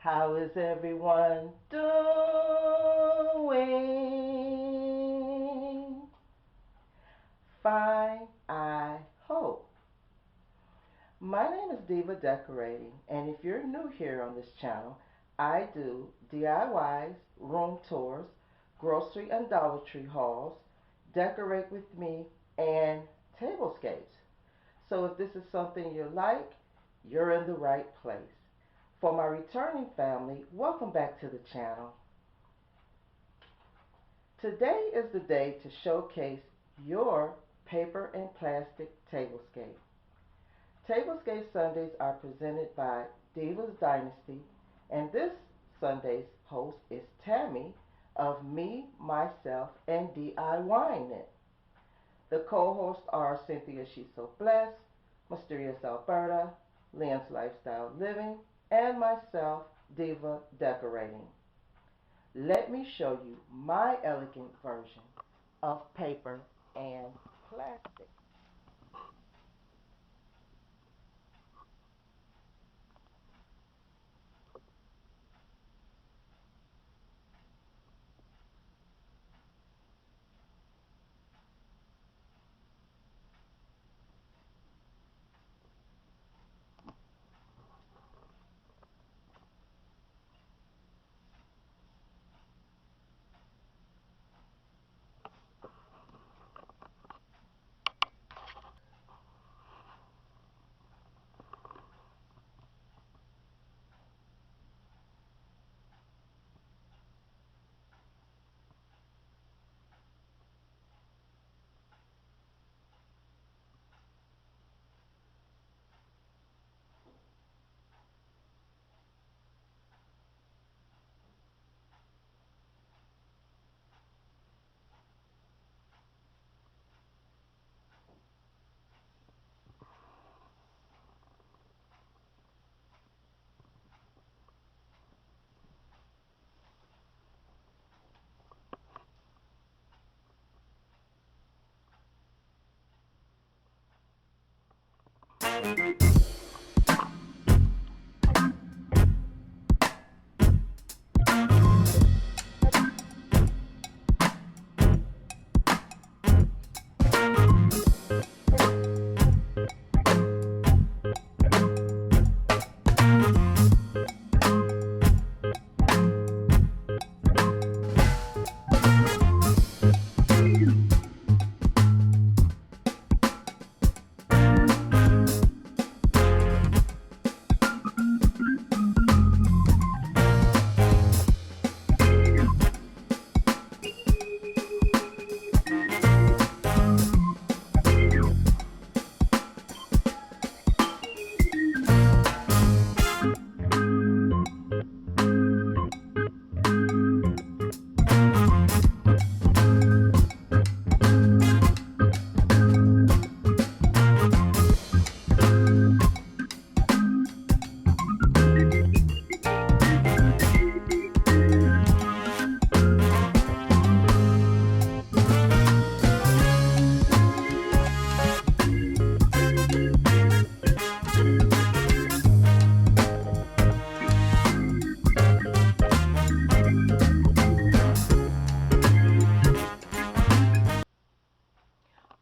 How is everyone doing? Fine, I hope. My name is Diva Decorating, and if you're new here on this channel, I do DIYs, room tours, grocery and Dollar Tree hauls, decorate with me, and tablescapes. So if this is something you like, you're in the right place. For my returning family, welcome back to the channel. Today is the day to showcase your paper and plastic tablescape. Tablescape Sundays are presented by Diva's Dynasty, and this Sunday's host is Tammy of Me, Myself, and DIYing It. The co-hosts are Cynthia She's So Blessed, Mysterious Alberta, Lynn's Lifestyle Living, and myself, Diva Decorating. Let me show you my elegant version of paper and plastic.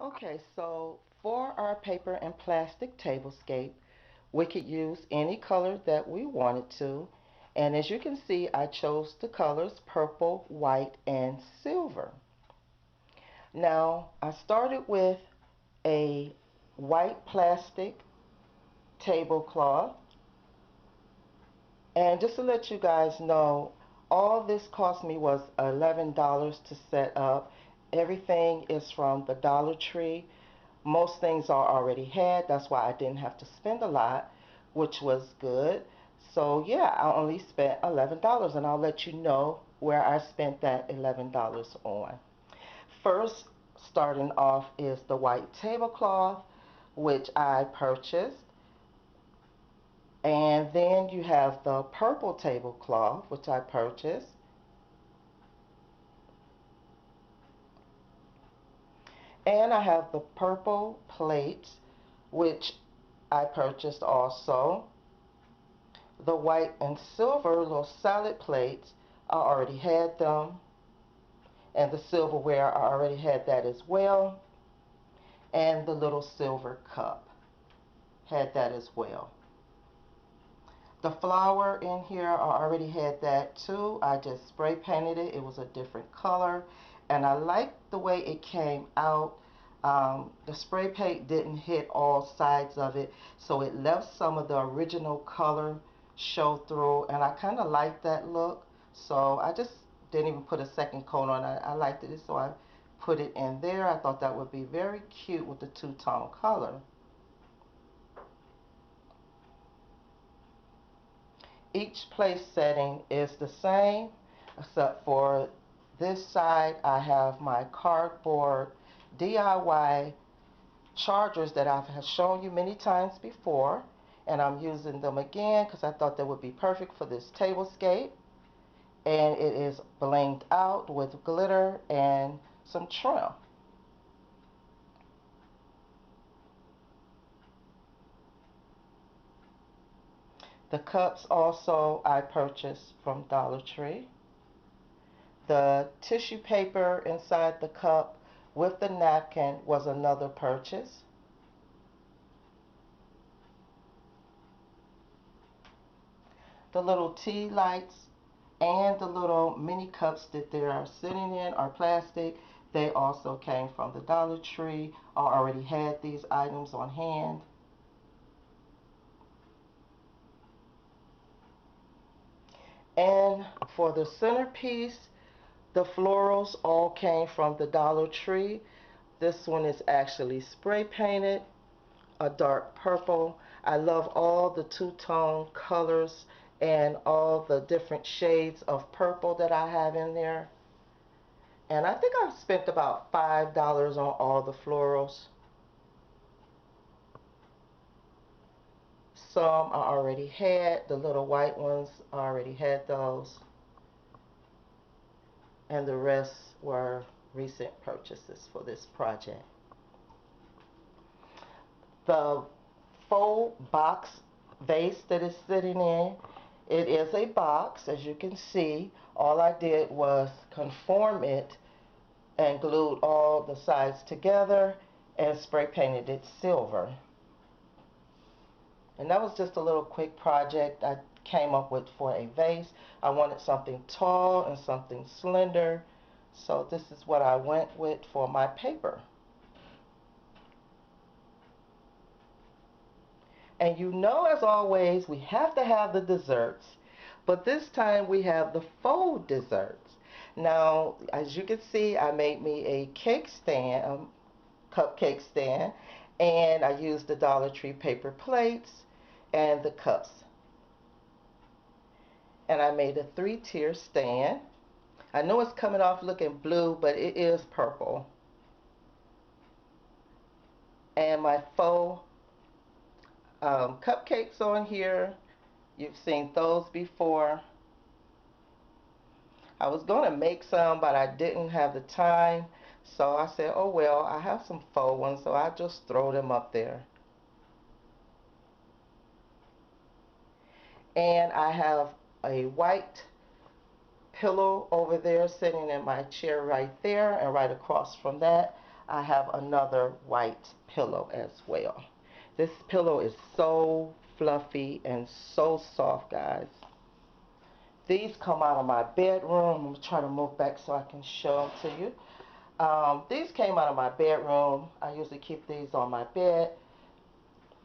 Okay, so for our paper and plastic tablescape, we could use any color that we wanted to. And as you can see, I chose the colors purple, white, and silver. Now, I started with a white plastic tablecloth. And just to let you guys know, all this cost me was $11 to set up. Everything is from the Dollar Tree. Most things are already had. That's why I didn't have to spend a lot, which was good. So yeah, I only spent $11, and I'll let you know where I spent that $11 on. First, starting off is the white tablecloth, which I purchased. And then you have the purple tablecloth, which I purchased. And I have the purple plates, which I purchased also. the white and silver little salad plates, I already had them, and the silverware, I already had that as well, and the little silver cup, had that as well. The flower in here, I already had that too. I just spray painted it. It was a different color, and I liked the way it came out. The spray paint didn't hit all sides of it, so it left some of the original color show through, and I kind of liked that look. So I just didn't even put a second coat on it. I liked it, so I put it in there. I thought that would be very cute with the two-tone color. Each place setting is the same, except for this side I have my cardboard DIY chargers that I've shown you many times before, and I'm using them again because I thought they would be perfect for this tablescape. And it is blinged out with glitter and some trim. The cups also I purchased from Dollar Tree. The tissue paper inside the cup with the napkin was another purchase. The little tea lights and the little mini cups that they are sitting in are plastic. They also came from the Dollar Tree. I already had these items on hand. And for the centerpiece, the florals all came from the Dollar Tree. This one is actually spray painted, a dark purple. I love all the two-tone colors and all the different shades of purple that I have in there. And I think I've spent about $5 on all the florals. Some I already had, the little white ones, I already had those. And the rest were recent purchases for this project. The faux box vase that is sitting in, it is a box, as you can see. All I did was conform it and glued all the sides together and spray painted it silver. And that was just a little quick project I came up with for a vase. I wanted something tall and something slender, so this is what I went with for my paper. And you know, as always, we have to have the desserts. But this time we have the faux desserts. Now, as you can see, I made me a cake stand, cupcake stand, and I used the Dollar Tree paper plates and the cups. And I made a three-tier stand. I know it's coming off looking blue, but it is purple. And my faux cupcakes on here. You've seen those before. I was going to make some, but I didn't have the time. So I said, oh well, I have some faux ones, so I just throw them up there. And I have a white pillow over there sitting in my chair right there, and right across from that I have another white pillow as well. This pillow is so fluffy and so soft, guys. These come out of my bedroom. I'm going to try to move back so I can show them to you. These came out of my bedroom. I usually keep these on my bed,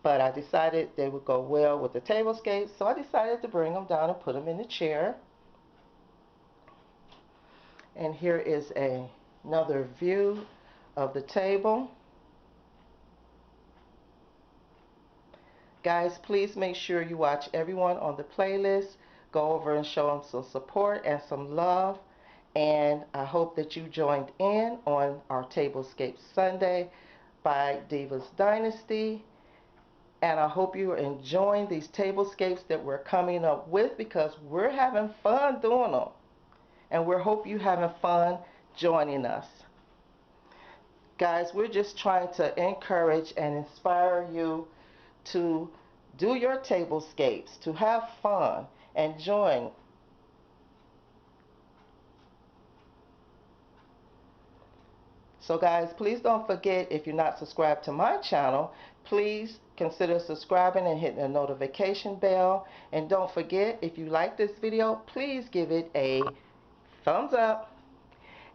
but I decided they would go well with the tablescape, so I decided to bring them down and put them in the chair. And here is another view of the table. Guys, please make sure you watch everyone on the playlist. Go over and show them some support and some love. And I hope that you joined in on our Tablescape Sunday by Diva's Dynasty. And I hope you are enjoying these tablescapes that we're coming up with, because we're having fun doing them. And we hope you're having fun joining us. Guys, we're just trying to encourage and inspire you to Do your tablescapes to have fun and join. So guys, please don't forget, if you're not subscribed to my channel, please consider subscribing and hitting the notification bell. And don't forget, if you like this video, please give it a thumbs up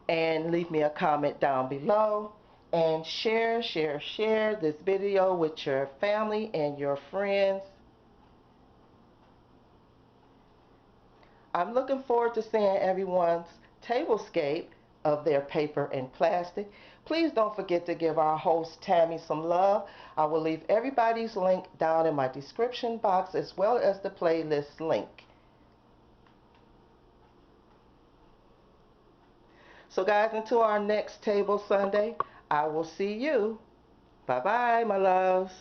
and leave me a comment down below. And share this video with your family and your friends. I'm looking forward to seeing everyone's tablescape of their paper and plastic. Please don't forget to give our host Tammy some love. I will leave everybody's link down in my description box as well as the playlist link. So guys, until our next table Sunday, I will see you. Bye bye, my loves.